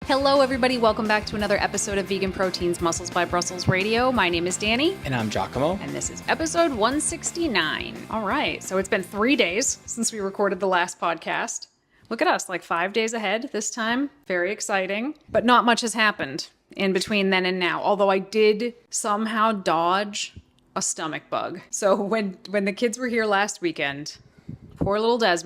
Hello, everybody. Welcome back to another episode of Vegan Proteins Muscles by Brussels Radio. My name is Danny. And I'm 𝐬𝐮𝐞𝐿. And this is episode 169. All right. So it's been 3 days since we recorded the last podcast. Look at us, like 5 days ahead this time. Very exciting. But not much has happened in between then and now. Although I did somehow dodge a stomach bug. So when the kids were here last weekend, poor little Des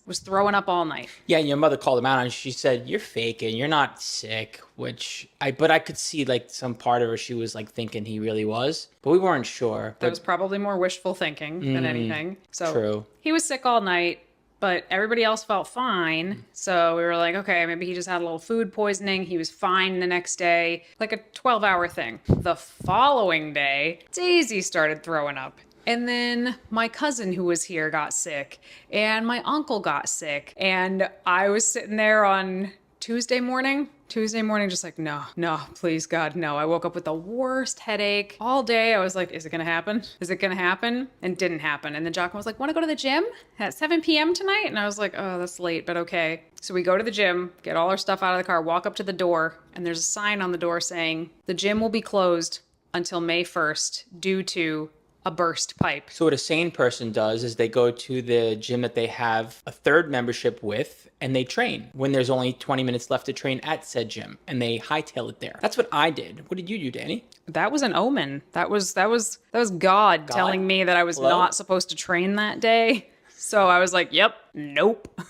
was throwing up all night. Yeah, and your mother called him out and she said, "You're faking, you're not sick," but I could see like some part of her, she was like thinking he really was, but we weren't sure. That was probably more wishful thinking than anything. So true. He was sick all night, but everybody else felt fine. So we were like, okay, maybe he just had a little food poisoning. He was fine the next day, like a 12-hour thing. The following day, Daisy started throwing up. And then my cousin who was here got sick, and my uncle got sick. And I was sitting there on Tuesday morning, just like, no, please God, no. I woke up with the worst headache all day. I was like, is it going to happen? Is it going to happen? And didn't happen. And then 𝐬𝐿𝐿 was like, want to go to the gym at 7 p.m. tonight? And I was like, oh, that's late, but okay. So we go to the gym, get all our stuff out of the car, walk up to the door, and there's a sign on the door saying, the gym will be closed until May 1st due to a burst pipe. So what a sane person does is they go to the gym that they have a third membership with and they train when there's only 20 minutes left to train at said gym, and they hightail it there. That's what I did. What did you do, Danny? That was an omen. That was God telling me that I was not supposed to train that day. So I was like, yep, nope.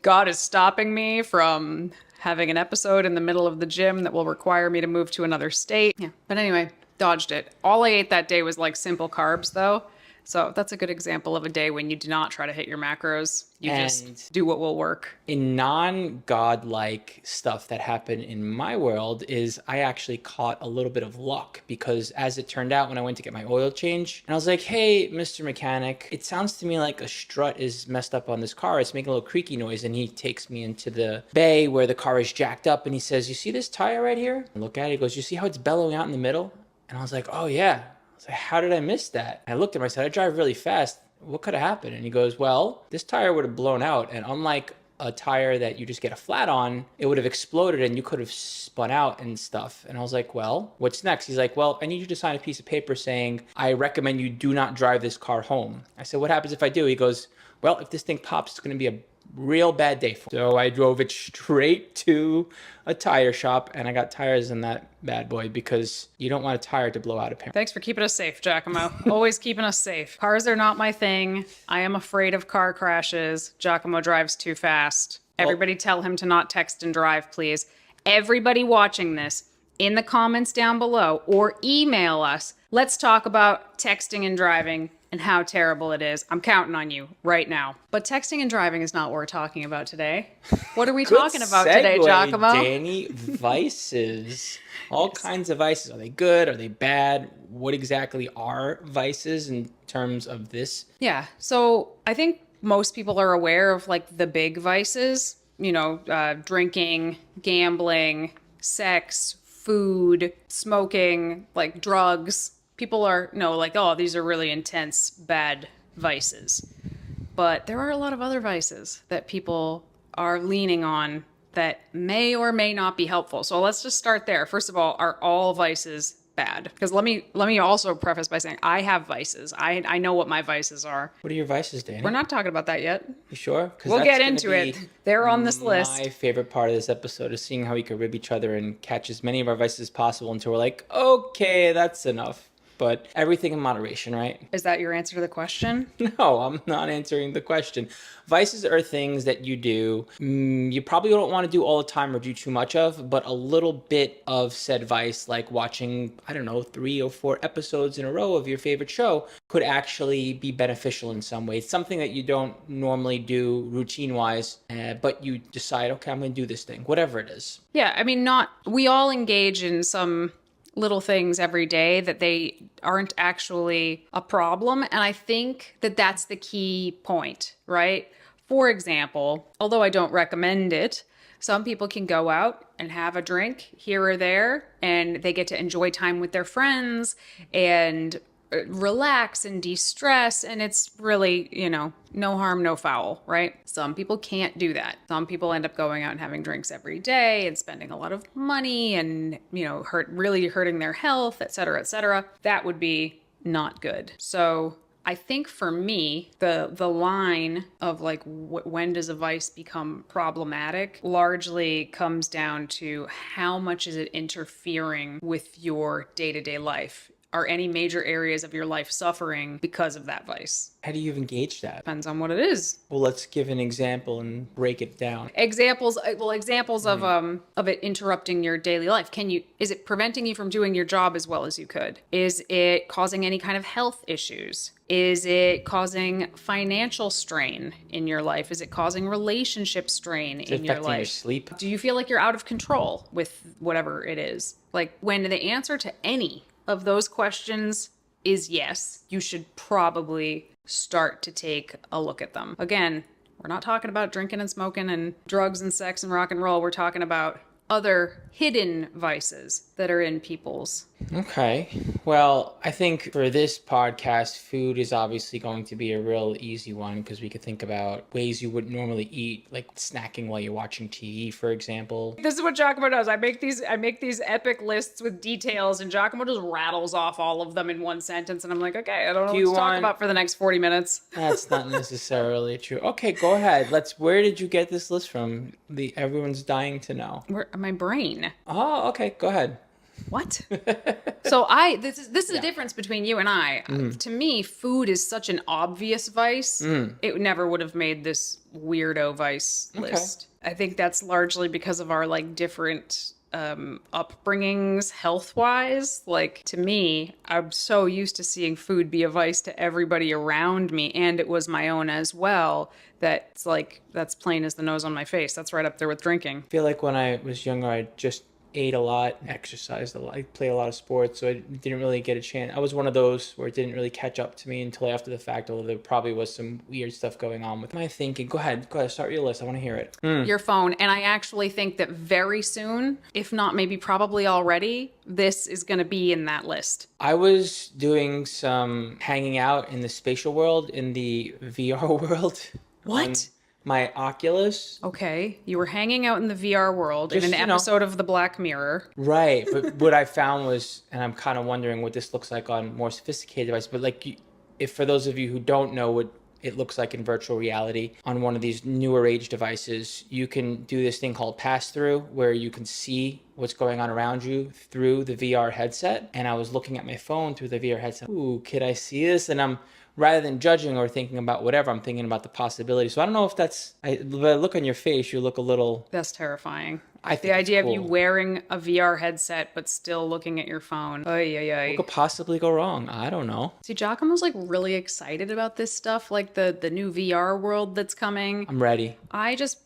God is stopping me from having an episode in the middle of the gym that will require me to move to another state. Yeah. But anyway, dodged it. All I ate that day was like simple carbs though. So that's a good example of a day when you do not try to hit your macros. You just do what will work. In non-godlike stuff that happened in my world is I actually caught a little bit of luck, because as it turned out when I went to get my oil change, and I was like, hey, Mr. Mechanic, it sounds to me like a strut is messed up on this car. It's making a little creaky noise. And he takes me into the bay where the car is jacked up and he says, you see this tire right here? I look at it, he goes, you see how it's bellowing out in the middle? And I was like, oh yeah. I was like, how did I miss that? And I looked at him, I said, I drive really fast. What could have happened? And he goes, well, this tire would have blown out. And unlike a tire that you just get a flat on, it would have exploded and you could have spun out and stuff. And I was like, well, what's next? He's like, well, I need you to sign a piece of paper saying, I recommend you do not drive this car home. I said, what happens if I do? He goes, well, if this thing pops, it's going to be a real bad day for me. So I drove it straight to a tire shop and I got tires in that bad boy, because you don't want a tire to blow out apparently. Thanks for keeping us safe, 𝐬𝐿𝐿. Always keeping us safe. Cars are not my thing. I am afraid of car crashes. 𝐬𝐿𝐿 drives too fast. Everybody tell him to not text and drive, please. Everybody watching this, in the comments down below or email us, let's talk about texting and driving and how terrible it is. I'm counting on you right now. But texting and driving is not what we're talking about today. What are we talking about today, 𝐬𝐿𝐿? Danny, vices. All kinds of vices. Are they good? Are they bad? What exactly are vices in terms of this? Yeah, so I think most people are aware of like the big vices, drinking, gambling, sex, food, smoking, like drugs. People oh, these are really intense, bad vices. But there are a lot of other vices that people are leaning on that may or may not be helpful. So let's just start there. First of all, are all vices bad? Because let me also preface by saying I have vices. I know what my vices are. What are your vices, Danny? We're not talking about that yet. You sure? We'll get into it. They're on this list. My favorite part of this episode is seeing how we could rib each other and catch as many of our vices as possible until we're like, okay, that's enough. But everything in moderation, right? Is that your answer to the question? No, I'm not answering the question. Vices are things that you do. You probably don't want to do all the time or do too much of, but a little bit of said vice, like watching, 3 or 4 episodes in a row of your favorite show, could actually be beneficial in some way. It's something that you don't normally do routine-wise, but you decide, okay, I'm going to do this thing, whatever it is. Yeah, we all engage in some little things every day that they aren't actually a problem. And I think that that's the key point, right? For example, although I don't recommend it, some people can go out and have a drink here or there and they get to enjoy time with their friends and relax and de-stress, and it's really, no harm, no foul, right? Some people can't do that. Some people end up going out and having drinks every day and spending a lot of money and, really hurting their health, et cetera, et cetera. That would be not good. So I think for me, the line of like when does a vice become problematic largely comes down to how much is it interfering with your day-to-day life. Are any major areas of your life suffering because of that vice? How do you even gauge that? Depends on what it is. Well, let's give an example and break it down. Examples of it interrupting your daily life. Is it preventing you from doing your job as well as you could? Is it causing any kind of health issues? Is it causing financial strain in your life? Is it causing relationship strain in your life? Affecting your sleep? Do you feel like you're out of control with whatever it is? Like when the answer to any of those questions is yes, you should probably start to take a look at them. Again, we're not talking about drinking and smoking and drugs and sex and rock and roll. We're talking about other hidden vices that are in people's. Okay. Well, I think for this podcast, food is obviously going to be a real easy one because we could think about ways you wouldn't normally eat, like snacking while you're watching TV, for example. This is what 𝐿𝐴𝐽𝐻𝐾𝐿 does. I make these epic lists with details, and 𝐿𝐴𝐽𝐻𝐾𝐿 just rattles off all of them in one sentence, and I'm like, okay, I don't know what to talk about for the next 40 minutes. That's not necessarily true. Okay, go ahead. Where did you get this list from? Everyone's dying to know. My brain. Oh, okay. Go ahead. What? So this is the difference between you and I. To me, food is such an obvious vice. It never would have made this weirdo vice list. I think that's largely because of our like different upbringings health-wise. Like to me, I'm so used to seeing food be a vice to everybody around me, and it was my own as well. That's plain as the nose on my face. That's right up there with drinking. I feel like when I was younger, I just ate a lot, exercised a lot, I played a lot of sports, so I didn't really get a chance. I was one of those where it didn't really catch up to me until after the fact, although there probably was some weird stuff going on with my thinking. Go ahead, start your list. I want to hear it. Your phone. And I actually think that very soon, if not maybe probably already, this is going to be in that list. I was doing some hanging out in the spatial world, in the VR world. What? My Oculus. Okay. You were hanging out in the VR world in an episode of The Black Mirror. Right. But what I found was, and I'm kind of wondering what this looks like on more sophisticated devices, but like if for those of you who don't know what it looks like in virtual reality on one of these newer age devices, you can do this thing called pass-through where you can see what's going on around you through the VR headset. And I was looking at my phone through the VR headset. Ooh, could I see this? And rather than judging or thinking about whatever, I'm thinking about the possibility. So I don't know if the look on your face, you look a little... That's terrifying. I think the idea cool. of you wearing a VR headset but still looking at your phone. What could possibly go wrong? I don't know. See, 𝐿𝐴𝐽𝐻𝐾𝐿 was like really excited about this stuff, like the new VR world that's coming. I'm ready.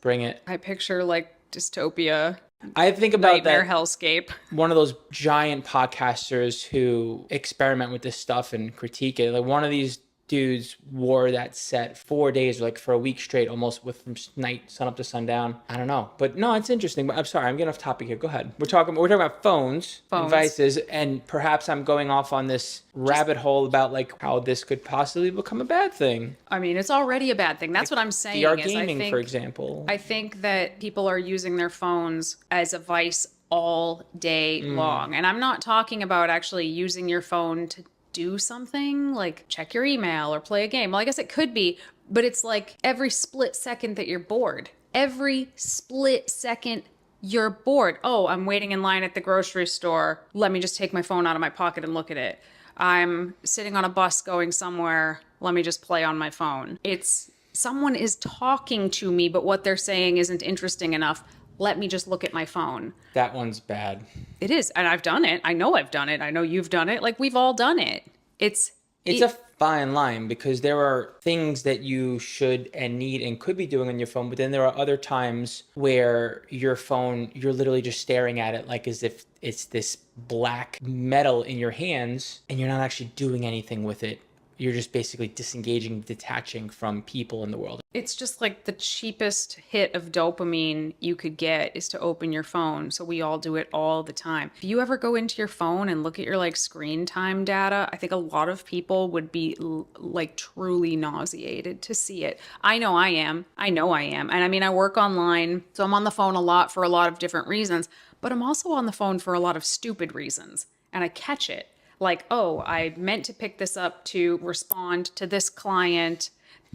Bring it. I picture like dystopia. I think about nightmare hellscape. One of those giant podcasters who experiment with this stuff and critique it. Like one of these dudes wore that set 4 days, like for a week straight, almost from sun up to sundown. I don't know, but no, it's interesting. But I'm sorry, I'm getting off topic here. Go ahead. We're talking about phones, devices, and perhaps I'm going off on this rabbit hole about like how this could possibly become a bad thing. I mean, it's already a bad thing. That's what I'm saying. VR gaming, for example. I think that people are using their phones as a vice all day long, and I'm not talking about actually using your phone to do something like check your email or play a game. Well, I guess it could be, but it's like every split second that you're bored. Every split second you're bored. Oh, I'm waiting in line at the grocery store. Let me just take my phone out of my pocket and look at it. I'm sitting on a bus going somewhere. Let me just play on my phone. It's someone is talking to me, but what they're saying isn't interesting enough. Let me just look at my phone. That one's bad. It is. And I've done it. I know I've done it. I know you've done it. Like, we've all done it. It's a fine line because there are things that you should and need and could be doing on your phone, but then there are other times where your phone, you're literally just staring at it like as if it's this black metal in your hands and you're not actually doing anything with it you're just basically disengaging, detaching from people in the world. It's just like the cheapest hit of dopamine you could get is to open your phone. So we all do it all the time. If you ever go into your phone and look at your like screen time data, I think a lot of people would be like truly nauseated to see it. I know I am. And I mean, I work online, so I'm on the phone a lot for a lot of different reasons, but I'm also on the phone for a lot of stupid reasons. And I catch it. Like, oh, I meant to pick this up to respond to this client,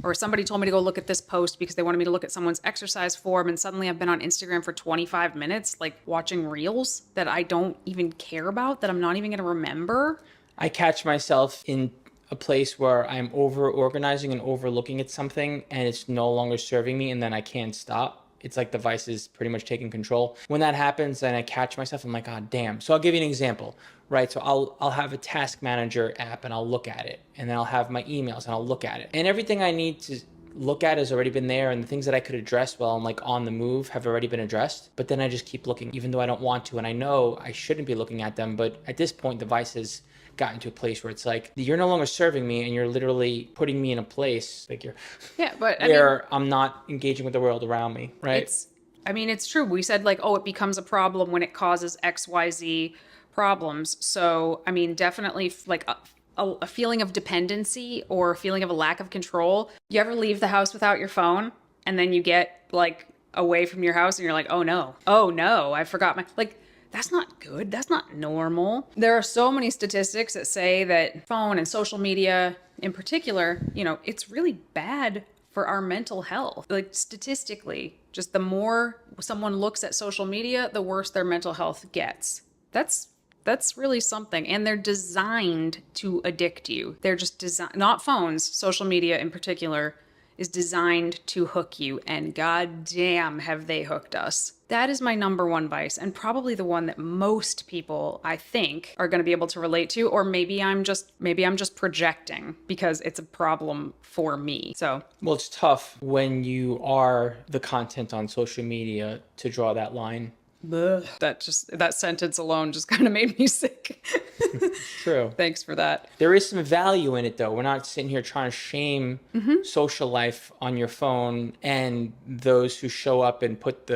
or somebody told me to go look at this post because they wanted me to look at someone's exercise form, and suddenly I've been on Instagram for 25 minutes, like watching reels that I don't even care about, that I'm not even going to remember. I catch myself in a place where I'm over organizing and overlooking at something and it's no longer serving me, and then I can't stop. It's like the vice is pretty much taking control. When that happens, then I catch myself, I'm like, God damn. So I'll give you an example, right? So I'll have a task manager app and I'll look at it, and then I'll have my emails and I'll look at it. And everything I need to look at has already been there, and the things that I could address while I'm like on the move have already been addressed. But then I just keep looking, even though I don't want to, and I know I shouldn't be looking at them. But at this point, the vice has gotten to a place where it's like, you're no longer serving me, and you're literally putting me in a place like where I'm not engaging with the world around me, right? It's true. We said like, oh, it becomes a problem when it causes XYZ problems. So, I mean, definitely like a feeling of dependency or a feeling of a lack of control. You ever leave the house without your phone and then you get like away from your house and you're like, oh no, I forgot my, like, that's not good. That's not normal. There are so many statistics that say that phone and social media in particular, you know, it's really bad for our mental health. Like statistically, just the more someone looks at social media, the worse their mental health gets. That's really something. And they're designed to addict you. They're just designed, not phones, social media in particular is designed to hook you, and goddamn have they hooked us. That is my number one vice, and probably the one that most people, I think, are going to be able to relate to, or maybe I'm just projecting because it's a problem for me. So, well, it's tough when you are the content on social media to draw that line. That sentence alone just kind of made me sick. True. Thanks for that. There is some value in it, though. We're not sitting here trying to shame social life on your phone and those who show up and put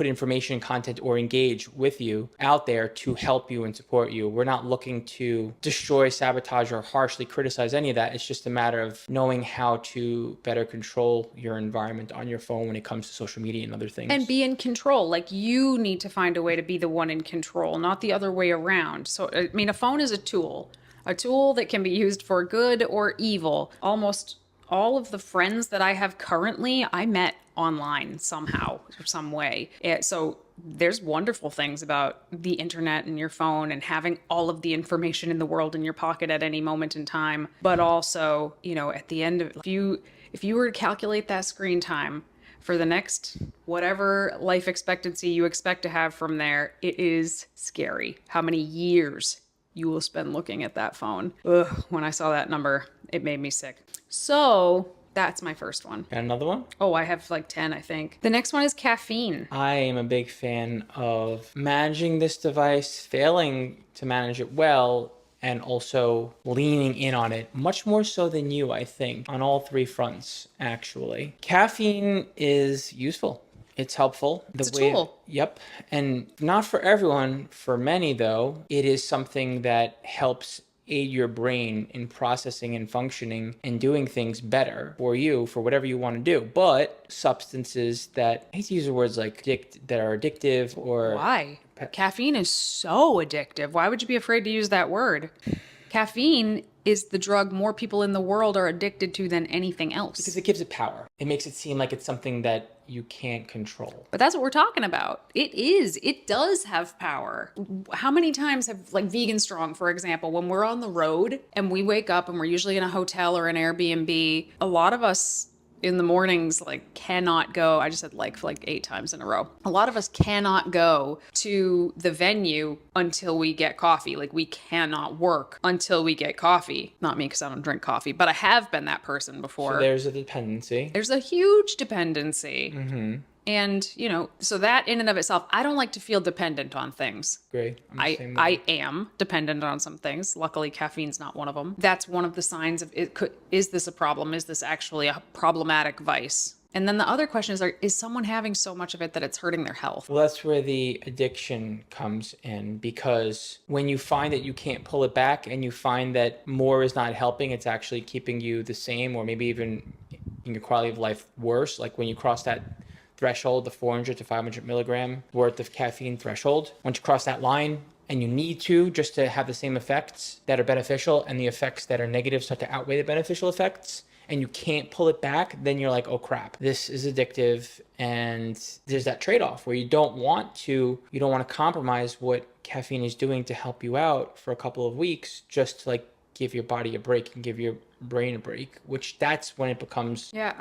information, content, or engage with you out there to help you and support you. We're not looking to destroy, sabotage, or harshly criticize any of that. It's just a matter of knowing how to better control your environment on your phone when it comes to social media and other things. And be in control. Like, you need to find a way to be the one in control, not the other way around. So, I mean, a phone is a tool that can be used for good or evil. Almost all of the friends that I have currently, I met online somehow or some way. So there's wonderful things about the internet and your phone and having all of the information in the world in your pocket at any moment in time. But also, you know, at the end of it, if you were to calculate that screen time for the next whatever life expectancy you expect to have from there, it is scary how many years you will spend looking at that phone. Ugh, when I saw that number, it made me sick. So that's my first one. Got another one? Oh, I have like 10, I think. The next one is caffeine. I am a big fan of managing this device, failing to manage it well, and also leaning in on it much more so than you, I think, on all three fronts, actually. Caffeine is useful. It's helpful. It's a tool. Yep. And not for everyone. For many, though, it is something that helps aid your brain in processing and functioning and doing things better for you, for whatever you want to do. But substances that, I hate to use the words like that are addictive or... Why? Caffeine is so addictive. Why would you be afraid to use that word? Caffeine is the drug more people in the world are addicted to than anything else. Because it gives it power. It makes it seem like it's something that you can't control. But that's what we're talking about. It is. It does have power. How many times have, like Vegan Strong, for example, when we're on the road and we wake up and we're usually in a hotel or an Airbnb, a lot of us in the mornings like cannot go. I just said like for like 8 times in a row. A lot of us cannot go to the venue until we get coffee. Like, we cannot work until we get coffee. Not me, because I don't drink coffee, but I have been that person before. So there's a dependency. There's a huge dependency. And, you know, so that in and of itself, I don't like to feel dependent on things. Great. I'm the same way. I am dependent on some things. Luckily, caffeine's not one of them. That's one of the signs of is this a problem? Is this actually a problematic vice? And then the other question is someone having so much of it that it's hurting their health? Well, that's where the addiction comes in, because when you find that you can't pull it back and you find that more is not helping, it's actually keeping you the same, or maybe even in your quality of life worse. Like when you cross that threshold, the 400 to 500 milligram worth of caffeine threshold, once you cross that line, and you need to just to have the same effects that are beneficial, and the effects that are negative start to outweigh the beneficial effects, and you can't pull it back, then you're like, oh crap, this is addictive. And there's that trade-off where you don't want to compromise what caffeine is doing to help you out for a couple of weeks, just to like give your body a break and give your brain a break, which that's when it becomes. Yeah,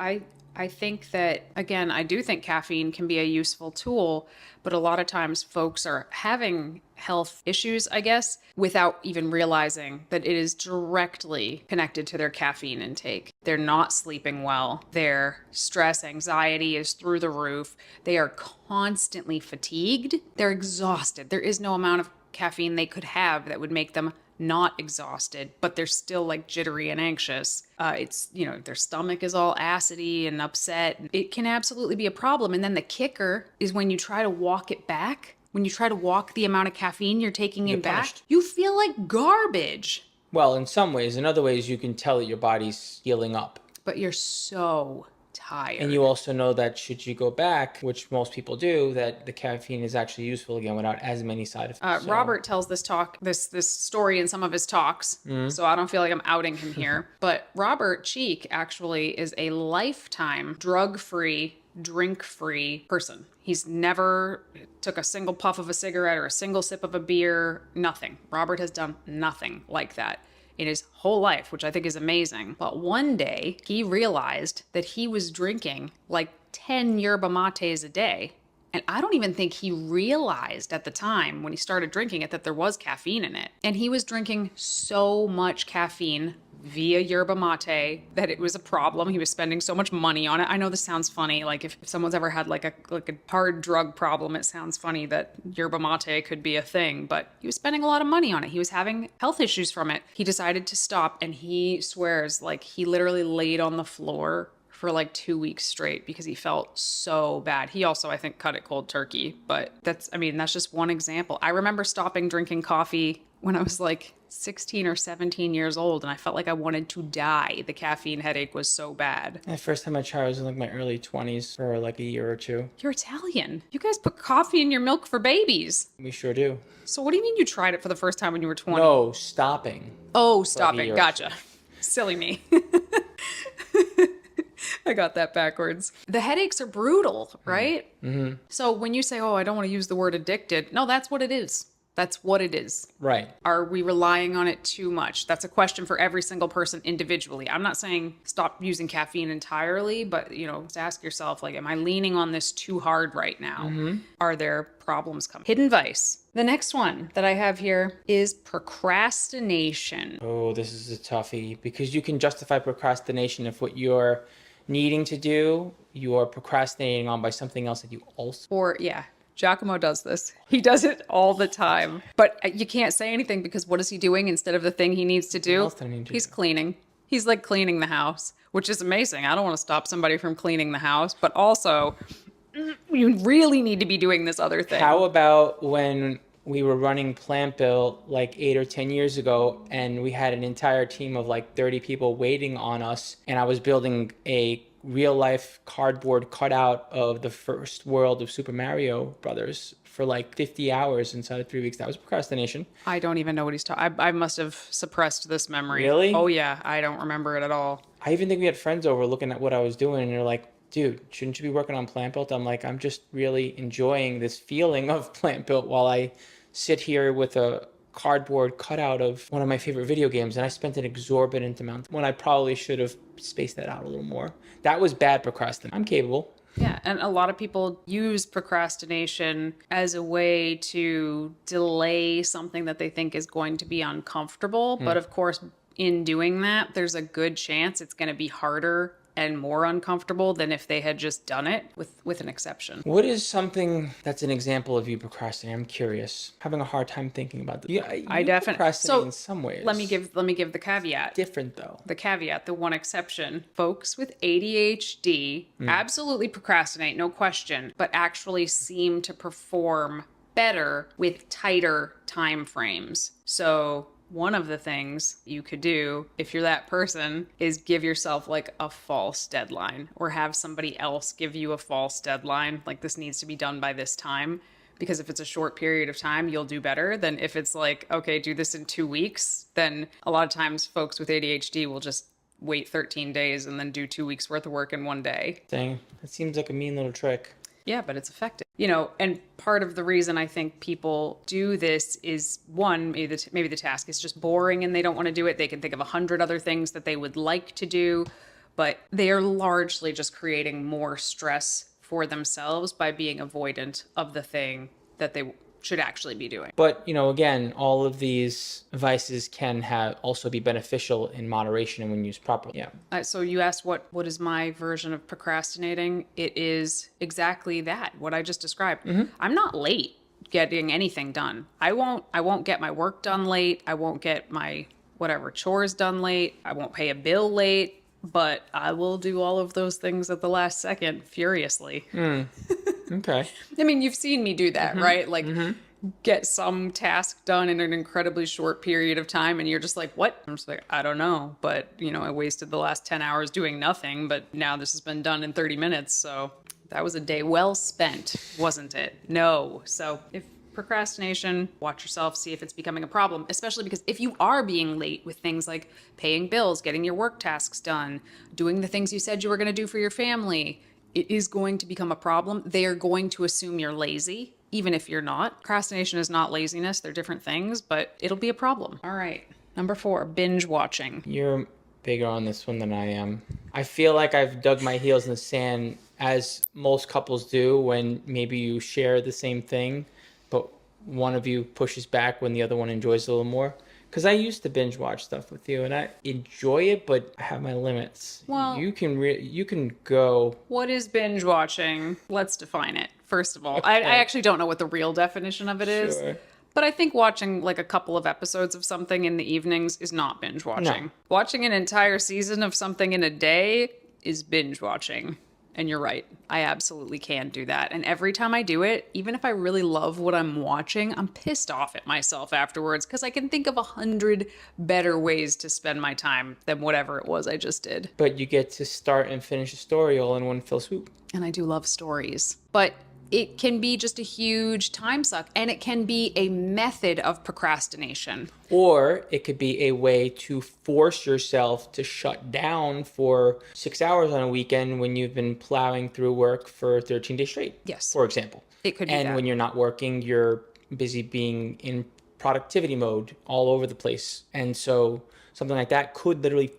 I think that, again, I do think caffeine can be a useful tool, but a lot of times folks are having health issues, I guess, without even realizing that it is directly connected to their caffeine intake. They're not sleeping well. Their stress, anxiety is through the roof. They are constantly fatigued. They're exhausted. There is no amount of caffeine they could have that would make them not exhausted, but they're still like jittery and anxious. It's, you know, their stomach is all acidy and upset. It can absolutely be a problem. And then the kicker is when you try to walk it back, when you try to walk the amount of caffeine you're taking in back, you feel like garbage. Well, in some ways. In other ways, you can tell that your body's healing up. But you're so tired. And you also know that should you go back, which most people do, that the caffeine is actually useful again without as many side effects. Robert tells this story in some of his talks, so I don't feel like I'm outing him here. But Robert Cheek actually is a lifetime drug-free, drink-free person. He's never took a single puff of a cigarette or a single sip of a beer, nothing. Robert has done nothing like that in his whole life, which I think is amazing. But one day he realized that he was drinking like 10 yerba mates a day. And I don't even think he realized at the time when he started drinking it that there was caffeine in it. And he was drinking so much caffeine via yerba mate that it was a problem. He was spending so much money on it. I know this sounds funny. Like if someone's ever had like a hard drug problem, it sounds funny that yerba mate could be a thing, but he was spending a lot of money on it. He was having health issues from it. He decided to stop, and he swears like he literally laid on the floor for like 2 weeks straight because he felt so bad. He also, I think, cut it cold turkey, but that's just one example. I remember stopping drinking coffee when I was like 16 or 17 years old, and I felt like I wanted to die. The caffeine headache was so bad. The first time I tried was in like my early 20s for like a year or two. You're Italian. You guys put coffee in your milk for babies. We sure do. So what do you mean you tried it for the first time when you were 20? No, stopping. Oh, stopping. Gotcha. Silly me. I got that backwards. The headaches are brutal, right? Mm-hmm. So when you say, oh, I don't want to use the word addicted, no, that's what it is. That's what it is. Right. Are we relying on it too much? That's a question for every single person individually. I'm not saying stop using caffeine entirely, but, you know, just ask yourself, like, am I leaning on this too hard right now? Mm-hmm. Are there problems coming? Hidden vice. The next one that I have here is procrastination. Oh, this is a toughie, because you can justify procrastination if what you're needing to do, you are procrastinating on by something else that you also... Or, yeah. 𝐬𝐿𝐫 does this. He does it all the time. But you can't say anything because what is he doing instead of the thing he needs to do? He's cleaning. He's like cleaning the house, which is amazing. I don't want to stop somebody from cleaning the house, but also you really need to be doing this other thing. How about when we were running Plant Built like 8 or 10 years ago, and we had an entire team of like 30 people waiting on us, and I was building a real life cardboard cutout of the first world of Super Mario Brothers for like 50 hours inside of 3 weeks. That was procrastination. I don't even know what he's talking. I must have suppressed this memory. Really? Oh yeah, I don't remember it at all. I even think we had friends over looking at what I was doing, and they're like, dude, shouldn't you be working on Plant Built? I'm like, I'm just really enjoying this feeling of Plant Built while I sit here with a cardboard cutout of one of my favorite video games, and I spent an exorbitant amount when I probably should have spaced that out a little more. That was bad procrastination. I'm capable. Yeah, and a lot of people use procrastination as a way to delay something that they think is going to be uncomfortable. But of course, in doing that, there's a good chance it's going to be harder and more uncomfortable than if they had just done it, with an exception. What is something that's an example of you procrastinating? I'm curious. Having a hard time thinking about this. Yeah, I definitely procrastinate in some ways. Let me give the caveat. Different though. The caveat, the one exception. Folks with ADHD absolutely procrastinate, no question, but actually seem to perform better with tighter time frames. So one of the things you could do if you're that person is give yourself like a false deadline, or have somebody else give you a false deadline. Like, this needs to be done by this time. Because if it's a short period of time, you'll do better than if it's like, okay, do this in 2 weeks. Then a lot of times folks with ADHD will just wait 13 days and then do 2 weeks worth of work in 1 day. Dang, that seems like a mean little trick. Yeah, but it's effective. And part of the reason I think people do this is, one, maybe the task is just boring and they don't want to do it. They can think of 100 other things that they would like to do, but they are largely just creating more stress for themselves by being avoidant of the thing that they should actually be doing. But, again, all of these vices can also be beneficial in moderation and when used properly. Yeah. So you asked what is my version of procrastinating? It is exactly that, what I just described. I'm not late getting anything done. I won't get my work done late. I won't get my whatever chores done late. I won't pay a bill late, but I will do all of those things at the last second furiously. Okay. I mean, you've seen me do that, right? Like, get some task done in an incredibly short period of time, and you're just like, what? I'm just like, I don't know. But, I wasted the last 10 hours doing nothing, but now this has been done in 30 minutes. So that was a day well spent, wasn't it? No. So if procrastination, watch yourself, see if it's becoming a problem, especially because if you are being late with things like paying bills, getting your work tasks done, doing the things you said you were going to do for your family, it is going to become a problem. They are going to assume you're lazy, even if you're not. Procrastination is not laziness. They're different things, but it'll be a problem. All right. Number 4, binge watching. You're bigger on this one than I am. I feel like I've dug my heels in the sand, as most couples do when maybe you share the same thing, but one of you pushes back when the other one enjoys it a little more. Because I used to binge watch stuff with you, and I enjoy it, but I have my limits. Well, you can go. What is binge watching? Let's define it, first of all. Okay. I actually don't know what the real definition of it is. Sure. But I think watching like a couple of episodes of something in the evenings is not binge watching. No. Watching an entire season of something in a day is binge watching. And you're right. I absolutely can do that. And every time I do it, even if I really love what I'm watching, I'm pissed off at myself afterwards because I can think of 100 better ways to spend my time than whatever it was I just did. But you get to start and finish a story all in one fell swoop. And I do love stories. But it can be just a huge time suck, and it can be a method of procrastination. Or it could be a way to force yourself to shut down for 6 hours on a weekend when you've been plowing through work for 13 days straight. Yes. For example. It could be And that. when you're not working, you're busy being in productivity mode all over the place. And so something like that could literally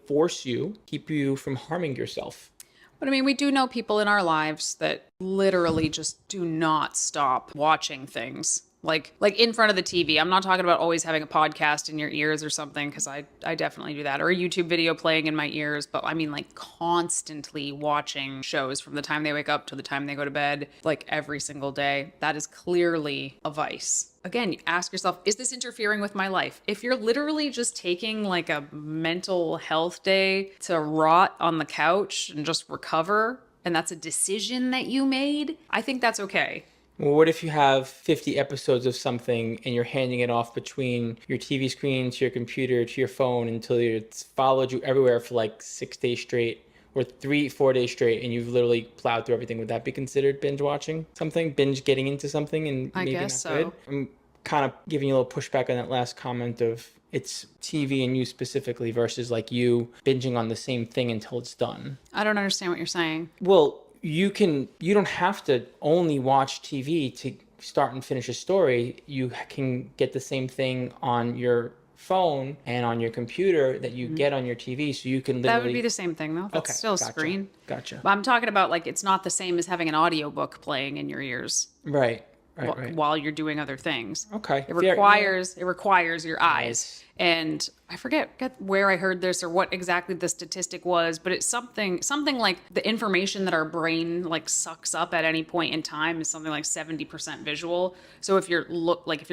keep you from harming yourself. But I mean, we do know people in our lives that literally just do not stop watching things. Like in front of the TV. I'm not talking about always having a podcast in your ears or something, because I definitely do that. Or a YouTube video playing in my ears. But I mean, like, constantly watching shows from the time they wake up to the time they go to bed, like every single day. That is clearly a vice. Again, ask yourself, is this interfering with my life? If you're literally just taking like a mental health day to rot on the couch and just recover, and that's a decision that you made, I think that's okay. Well, what if you have 50 episodes of something and you're handing it off between your TV screen to your computer to your phone until it's followed you everywhere for like 6 days straight or 3-4 days straight, and you've literally plowed through everything? Would that be considered binge watching something? Binge getting into something and maybe I not guess so. good? I'm kind of giving you a little pushback on that last comment of it's TV and you specifically versus like you binging on the same thing until it's done. I don't understand what you're saying. Well, you don't have to only watch TV to start and finish a story. You can get the same thing on your phone and on your computer that you get on your TV, so you can literally... That would be the same thing, though. That's still a screen. Gotcha. But I'm talking about, like, it's not the same as having an audiobook playing in your ears. Right. Right. while you're doing other things. Okay. It requires your eyes. And I forget where I heard this or what exactly the statistic was, but it's something like the information that our brain like sucks up at any point in time is something like 70% visual. So if you're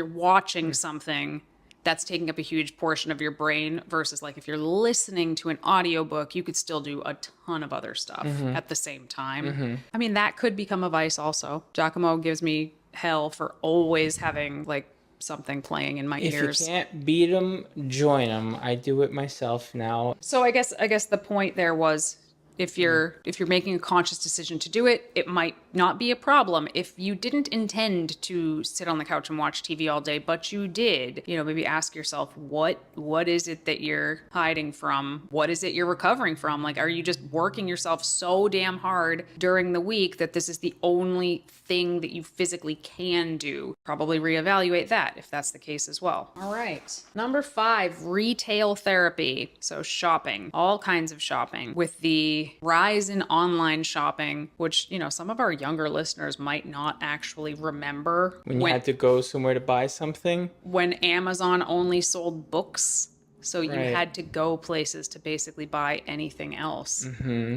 watching something, that's taking up a huge portion of your brain versus like if you're listening to an audiobook, you could still do a ton of other stuff at the same time. I mean, that could become a vice also. 𝐬𝐿𝐫𝐞 gives me hell for always having like something playing in my ears. If you can't beat them, join them. I do it myself now. So I guess the point there was if you're making a conscious decision to do it, it might not be a problem. If you didn't intend to sit on the couch and watch TV all day, but you did, maybe ask yourself, what is it that you're hiding from? What is it you're recovering from? Like, are you just working yourself so damn hard during the week that this is the only thing that you physically can do? Probably reevaluate that if that's the case as well. All right. Number 5, retail therapy. So shopping, all kinds of shopping. With the rise in online shopping, which, some of our younger listeners might not actually remember. When you had to go somewhere to buy something? When Amazon only sold books. So you had to go places to basically buy anything else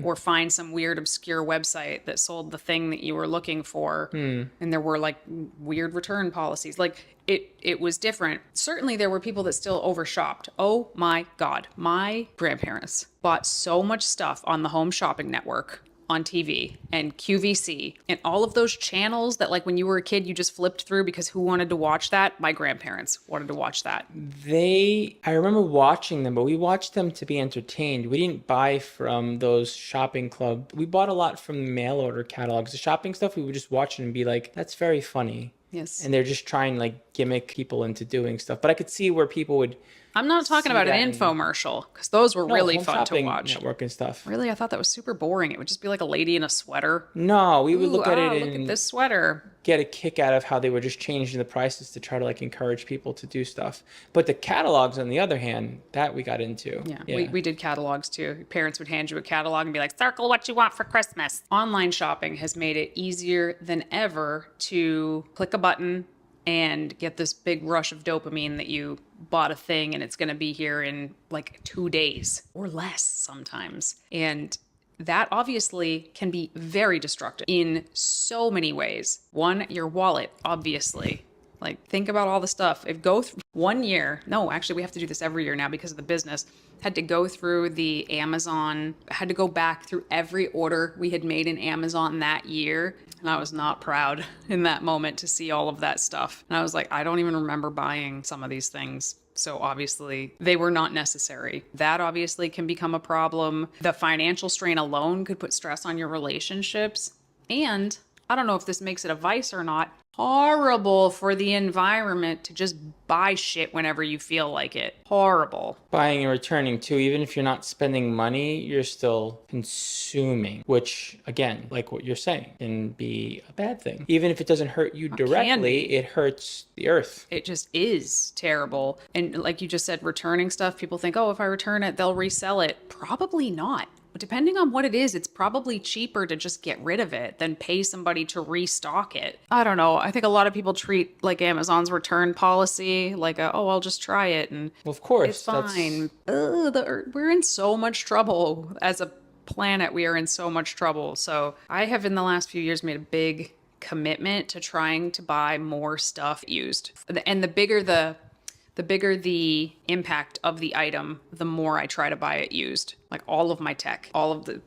or find some weird obscure website that sold the thing that you were looking for. And there were like weird return policies. Like it was different. Certainly there were people that still overshopped. Oh my God. My grandparents bought so much stuff on the Home Shopping Network, on TV, and QVC, and all of those channels that like when you were a kid you just flipped through because who wanted to watch that? My grandparents wanted to watch that. I remember watching them, but we watched them to be entertained. We didn't buy from those shopping club. We bought a lot from the mail order catalogs. The shopping stuff, we would just watch it and be like, that's very funny. Yes. And they're just trying like gimmick people into doing stuff. But I could see where people would... I'm not talking about an infomercial because those were really fun to watch. Network and stuff. Really, I thought that was super boring. It would just be like a lady in a sweater. No, we would look at it and look at this sweater. Get a kick out of how they were just changing the prices to try to like encourage people to do stuff. But the catalogs, on the other hand, that we got into. Yeah. We did catalogs too. Parents would hand you a catalog and be like, circle what you want for Christmas. Online shopping has made it easier than ever to click a button and get this big rush of dopamine that you bought a thing and it's going to be here in like 2 days or less sometimes. And that obviously can be very destructive in so many ways. One, your wallet, obviously. Like, think about all the stuff. If go through 1 year, no, actually we have to do this every year now because of the business, had to go through the Amazon, had to go back through every order we had made in Amazon that year. And I was not proud in that moment to see all of that stuff. And I was like, I don't even remember buying some of these things. So obviously they were not necessary. That obviously can become a problem. The financial strain alone could put stress on your relationships. And I don't know if this makes it a vice or not. Horrible for the environment to just buy shit whenever you feel like it. Horrible. Buying and returning too, even if you're not spending money, you're still consuming, which again, like what you're saying, can be a bad thing. Even if it doesn't hurt you directly, it hurts the earth. It just is terrible. And like you just said, returning stuff, people think, oh, if I return it, they'll resell it. Probably not. But depending on what it is, it's probably cheaper to just get rid of it than pay somebody to restock it. I don't know. I think a lot of people treat like Amazon's return policy like, I'll just try it. And well, of course, it's fine. We're in so much trouble as a planet. We are in so much trouble. So I have in the last few years made a big commitment to trying to buy more stuff used. And the bigger the impact of the item, the more I try to buy it used. Like all of my tech,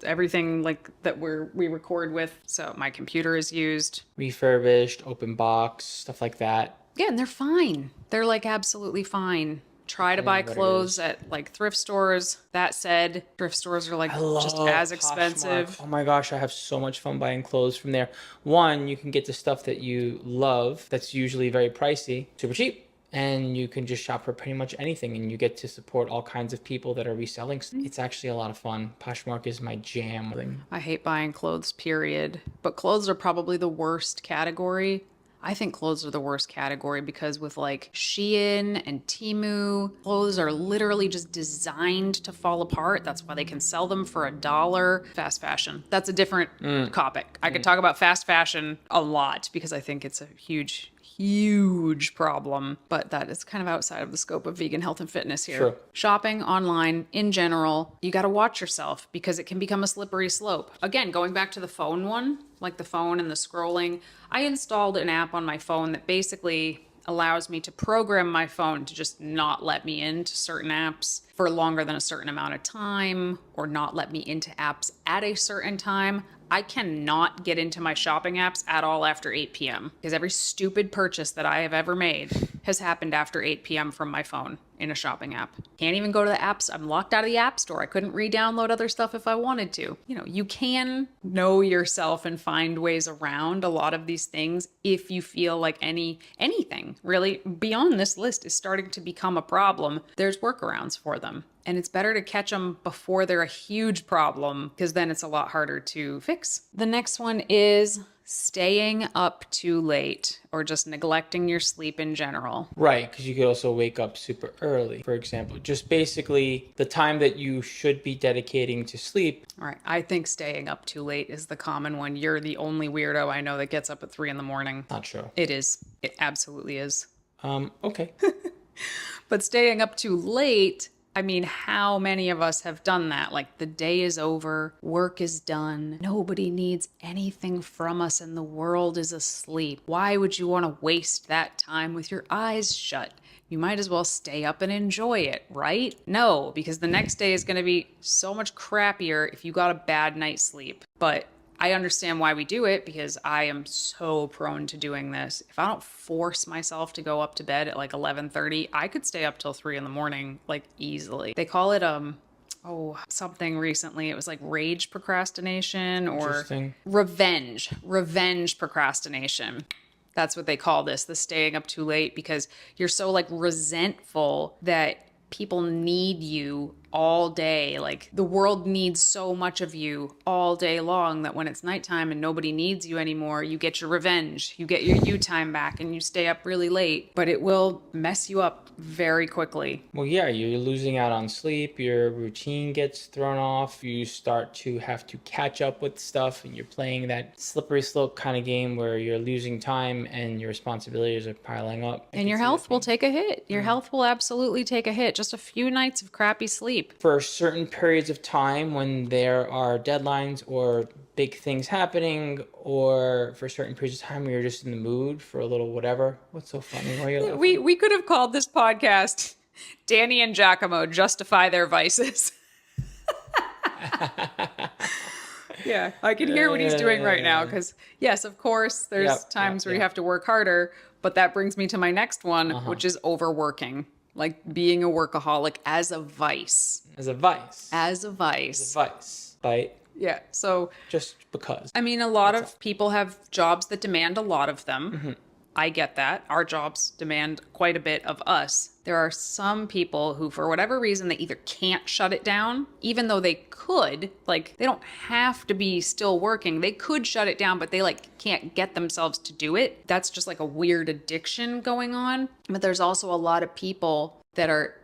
everything like that we record with. So my computer is used. Refurbished, open box, stuff like that. Yeah, and they're fine. They're like absolutely fine. Try to buy clothes at like thrift stores. That said, thrift stores are like just as expensive. Oh my gosh, I have so much fun buying clothes from there. One, you can get the stuff that you love that's usually very pricey, super cheap. And you can just shop for pretty much anything and you get to support all kinds of people that are reselling. It's actually a lot of fun. Poshmark is my jam. I hate buying clothes, period. But clothes are probably the worst category. I think clothes are the worst category because with like Shein and Temu, clothes are literally just designed to fall apart. That's why they can sell them for $1. Fast fashion. That's a different topic. I could talk about fast fashion a lot because I think it's a huge problem, but that is kind of outside of the scope of vegan health and fitness here. Sure. Shopping online in general, you got to watch yourself because it can become a slippery slope. Again, going back to the phone one, like the phone and the scrolling, I installed an app on my phone that basically allows me to program my phone to just not let me into certain apps for longer than a certain amount of time or not let me into apps at a certain time. I cannot get into my shopping apps at all after 8 p.m. because every stupid purchase that I have ever made has happened after 8 p.m. from my phone in a shopping app. Can't even go to the apps. I'm locked out of the app store. I couldn't re-download other stuff if I wanted to. You know, you can know yourself and find ways around a lot of these things if you feel like anything really beyond this list is starting to become a problem. There's workarounds for them. And it's better to catch them before they're a huge problem because then it's a lot harder to fix. The next one is staying up too late or just neglecting your sleep in general. Right, because you could also wake up super early, for example. Just basically the time that you should be dedicating to sleep. All right, I think staying up too late is the common one. You're the only weirdo I know that gets up at 3 in the morning. Not true. It is. It absolutely is. Okay. But staying up too late, I mean, how many of us have done that? Like the day is over, work is done, nobody needs anything from us and the world is asleep. Why would you want to waste that time with your eyes shut? You might as well stay up and enjoy it, right? No, because the next day is going to be so much crappier if you got a bad night's sleep. But I understand why we do it because I am so prone to doing this. If I don't force myself to go up to bed at like 11:30, I could stay up till 3 in the morning, like easily. They call it, something recently. It was like rage procrastination or revenge procrastination. That's what they call this, the staying up too late, because you're so like resentful that people need you all day. Like the world needs so much of you all day long that when it's nighttime and nobody needs you anymore, you get your revenge. You get your you time back and you stay up really late, but it will mess you up very quickly. Well, yeah, you're losing out on sleep. Your routine gets thrown off. You start to have to catch up with stuff and you're playing that slippery slope kind of game where you're losing time and your responsibilities are piling up. And your health will take a hit. Your health will absolutely take a hit. Just a few nights of crappy sleep. For certain periods of time when there are deadlines or big things happening, or for certain periods of time where you're just in the mood for a little whatever. What's so funny? Why are you laughing? We could have called this podcast Danny and 𝐬𝐿𝐫 justify their vices. Yeah, I can hear what he's doing right now because, yes, of course, there's times where you have to work harder, but that brings me to my next one, which is overworking. Like being a workaholic as a vice. As a vice. As a vice. As a vice. Right? Yeah. So just because. I mean, a lot of people have jobs that demand a lot of them. I get that. Our jobs demand quite a bit of us. There are some people who, for whatever reason, they either can't shut it down, even though they could. Like, they don't have to be still working. They could shut it down, but they, like, can't get themselves to do it. That's just, like, a weird addiction going on. But there's also a lot of people that are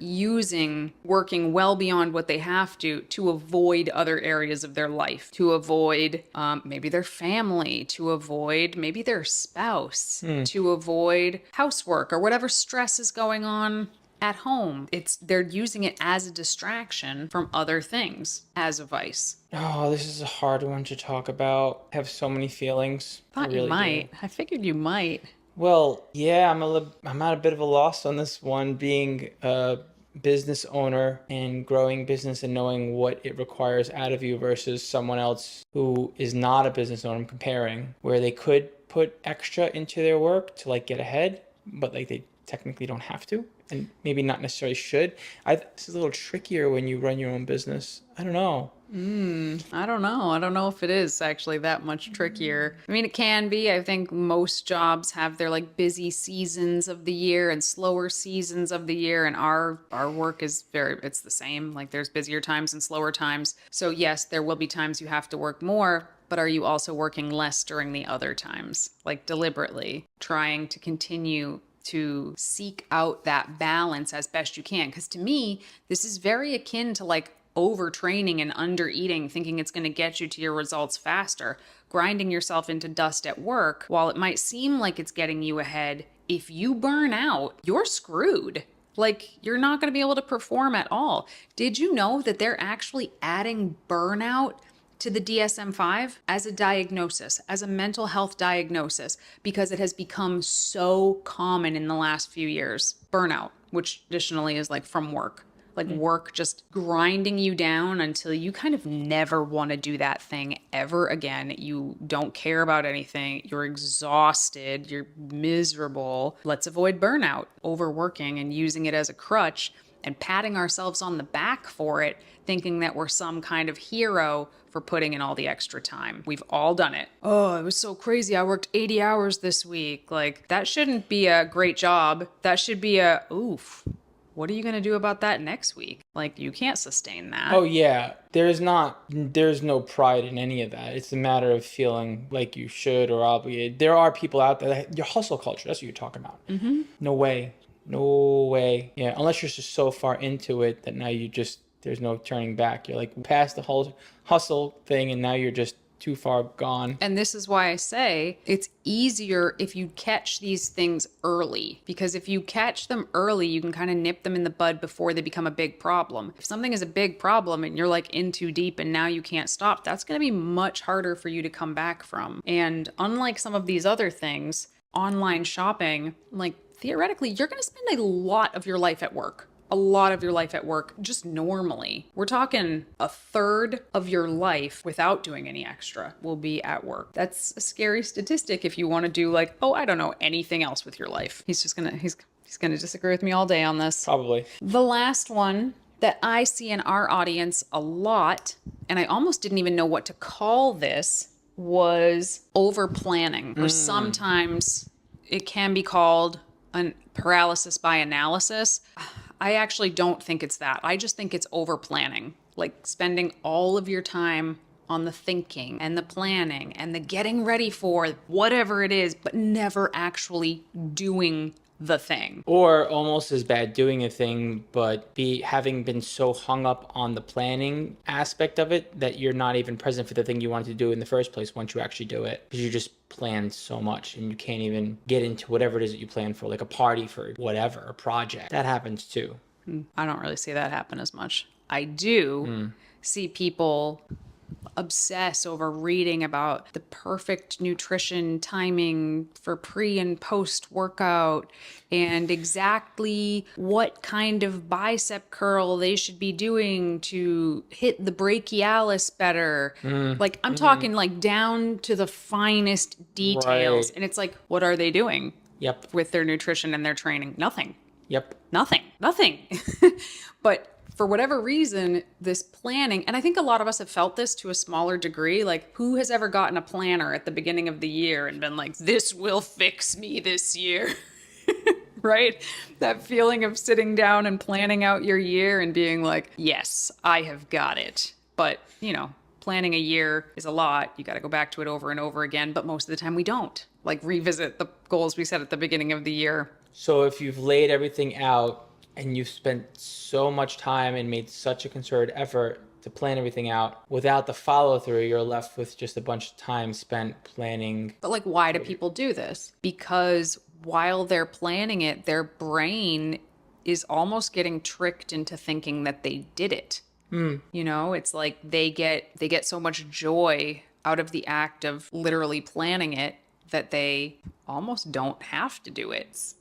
working well beyond what they have to avoid other areas of their life, to avoid maybe their family, to avoid maybe their spouse, to avoid housework or whatever stress is going on at home. They're using it as a distraction from other things, as a vice. Oh, this is a hard one to talk about. I have so many feelings. Thought you might. I figured you might. Well, yeah, I'm at a bit of a loss on this one, being a business owner and growing business and knowing what it requires out of you versus someone else who is not a business owner. I'm comparing where they could put extra into their work to like get ahead, but like they technically don't have to and maybe not necessarily should. This is a little trickier when you run your own business. I don't know. I don't know. I don't know if it is actually that much trickier. I mean, it can be. I think most jobs have their like busy seasons of the year and slower seasons of the year. And our work is it's the same. Like there's busier times and slower times. So yes, there will be times you have to work more. but are you also working less during the other times? Like deliberately trying to continue to seek out that balance as best you can. Because to me, this is very akin to like overtraining and under eating, thinking it's going to get you to your results faster, grinding yourself into dust at work. While it might seem like it's getting you ahead, if you burn out, you're screwed. Like, you're not going to be able to perform at all. Did you know that they're actually adding burnout to the DSM-5 as a diagnosis, as a mental health diagnosis, because it has become so common in the last few years? Burnout, which additionally is like from work. Like work just grinding you down until you kind of never want to do that thing ever again. You don't care about anything. You're exhausted. You're miserable. Let's avoid burnout, overworking and using it as a crutch and patting ourselves on the back for it, thinking that we're some kind of hero for putting in all the extra time. We've all done it. Oh, it was so crazy. I worked 80 hours this week. Like, that shouldn't be a great job. That should be a, oof. What are you going to do about that next week? Like, you can't sustain that. Oh yeah, there's no pride in any of that. It's a matter of feeling like you should or obligated. There are people out there your hustle culture, that's what you're talking about. No way. Yeah, unless you're just so far into it that now there's no turning back. You're like past the whole hustle thing and now you're just too far gone. And this is why I say it's easier if you catch these things early, because if you catch them early, you can kind of nip them in the bud before they become a big problem. If something is a big problem and you're like in too deep and now you can't stop, that's going to be much harder for you to come back from. And unlike some of these other things, online shopping, like theoretically, you're going to spend a lot of your life at work. Just normally. We're talking a third of your life without doing any extra will be at work. That's a scary statistic if you want to do like, oh, I don't know, anything else with your life. He's gonna disagree with me all day on this. Probably. The last one that I see in our audience a lot, and I almost didn't even know what to call this, was over planning, or sometimes it can be called an paralysis by analysis. I actually don't think it's that. I just think it's over planning, like spending all of your time on the thinking and the planning and the getting ready for whatever it is, but never actually doing the thing. Or almost as bad, doing a thing, but having been so hung up on the planning aspect of it that you're not even present for the thing you wanted to do in the first place once you actually do it. Because you just planned so much and you can't even get into whatever it is that you plan for, like a party for whatever, a project. That happens too. I don't really see that happen as much. I do see people obsess over reading about the perfect nutrition timing for pre and post workout and exactly what kind of bicep curl they should be doing to hit the brachialis better. Like, I'm talking like down to the finest details. Right. And it's like, what are they doing? Yep. With their nutrition and their training? Nothing. Yep. Nothing. But for whatever reason, this planning, and I think a lot of us have felt this to a smaller degree, like who has ever gotten a planner at the beginning of the year and been like, this will fix me this year, right? That feeling of sitting down and planning out your year and being like, yes, I have got it. But, you know, planning a year is a lot. You got to go back to it over and over again. But most of the time we don't, like, revisit the goals we set at the beginning of the year. So if you've laid everything out and you've spent so much time and made such a concerted effort to plan everything out, without the follow-through, you're left with just a bunch of time spent planning. But like, why do people do this? Because while they're planning it, their brain is almost getting tricked into thinking that they did it. You know, it's like they get so much joy out of the act of literally planning it that they almost don't have to do it.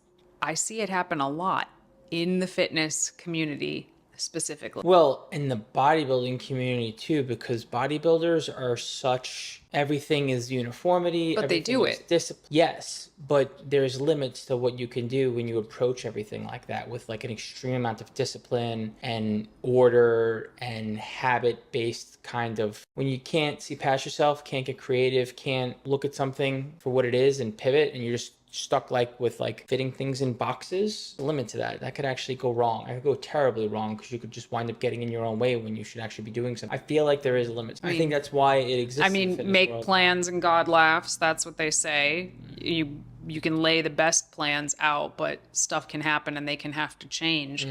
I see it happen a lot in the fitness community specifically. Well, in the bodybuilding community too, because bodybuilders are such, everything is uniformity. But they do it. Yes, but there's limits to what you can do when you approach everything like that with like an extreme amount of discipline and order and habit-based kind of, when you can't see past yourself, can't get creative, can't look at something for what it is and pivot, and you're just stuck like with like fitting things in boxes, limit to that. That could actually go wrong. It could go terribly wrong because you could just wind up getting in your own way when you should actually be doing something. I feel like there is a limit. I think that's why it exists. I mean, make plans and God laughs. That's what they say. You can lay the best plans out, but stuff can happen and they can have to change.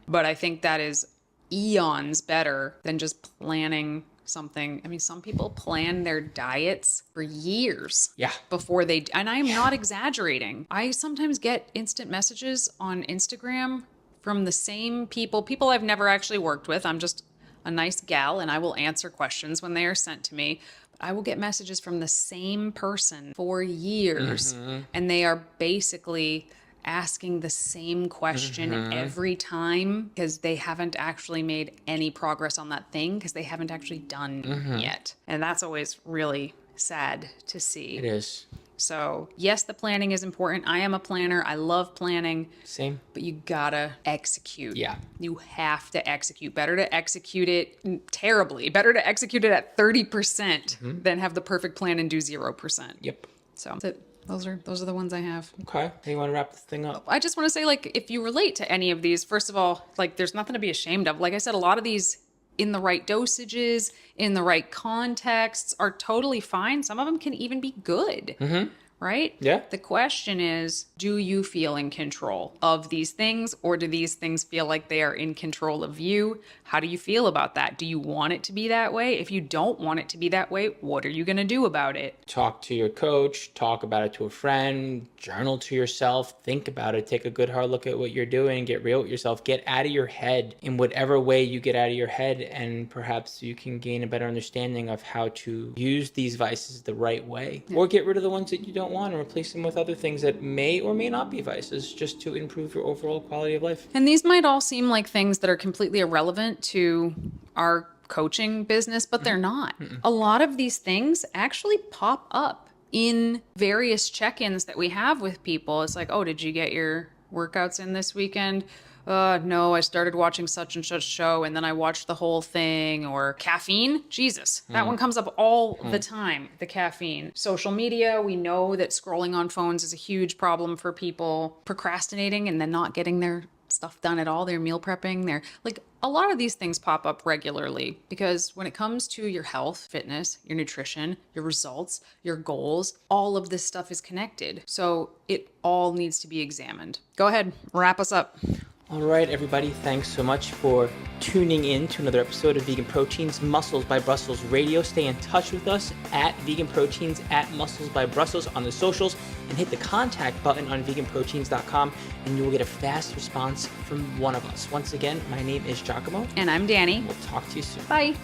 But I think that is eons better than just planning something. I mean, some people plan their diets for years before they, and I am not exaggerating. I sometimes get instant messages on Instagram from the same people I've never actually worked with. I'm just a nice gal and I will answer questions when they are sent to me. But I will get messages from the same person for years and they are basically asking the same question every time because they haven't actually made any progress on that thing because they haven't actually done yet. And that's always really sad to see. It is. So yes, the planning is important. I am a planner. I love planning. Same. But you gotta execute. Yeah. You have to execute. Better to execute it terribly. Better to execute it at 30% than have the perfect plan and do 0%. Yep. So that's it. Those are the ones I have. Okay. Hey, you want to wrap this thing up? I just want to say, like, if you relate to any of these, first of all, like, there's nothing to be ashamed of. Like I said, a lot of these in the right dosages, in the right contexts are totally fine. Some of them can even be good. Right? Yeah. The question is, do you feel in control of these things or do these things feel like they are in control of you? How do you feel about that? Do you want it to be that way? If you don't want it to be that way, what are you going to do about it? Talk to your coach, talk about it to a friend, journal to yourself, think about it, take a good hard look at what you're doing, get real with yourself, get out of your head in whatever way you get out of your head, and perhaps you can gain a better understanding of how to use these vices the right way or get rid of the ones that you don't want and replace them with other things that may or may not be vices just to improve your overall quality of life. And these might all seem like things that are completely irrelevant to our coaching business, but they're not. A lot of these things actually pop up in various check-ins that we have with people. It's like, oh, did you get your workouts in this weekend? No, I started watching such and such show and then I watched the whole thing. Or caffeine, Jesus, that one comes up all the time, the caffeine. Social media, we know that scrolling on phones is a huge problem for people. Procrastinating and then not getting their stuff done at all, their meal prepping, their, like, a lot of these things pop up regularly because when it comes to your health, fitness, your nutrition, your results, your goals, all of this stuff is connected. So it all needs to be examined. Go ahead, wrap us up. All right, everybody, thanks so much for tuning in to another episode of Vegan Proteins Muscles by Brussels Radio. Stay in touch with us at Vegan Proteins, at Muscles by Brussels on the socials, and hit the contact button on VeganProteins.com, and you will get a fast response from one of us. Once again, my name is 𝐬𝐮𝐬𝐫𝐿. And I'm Danny. We'll talk to you soon. Bye.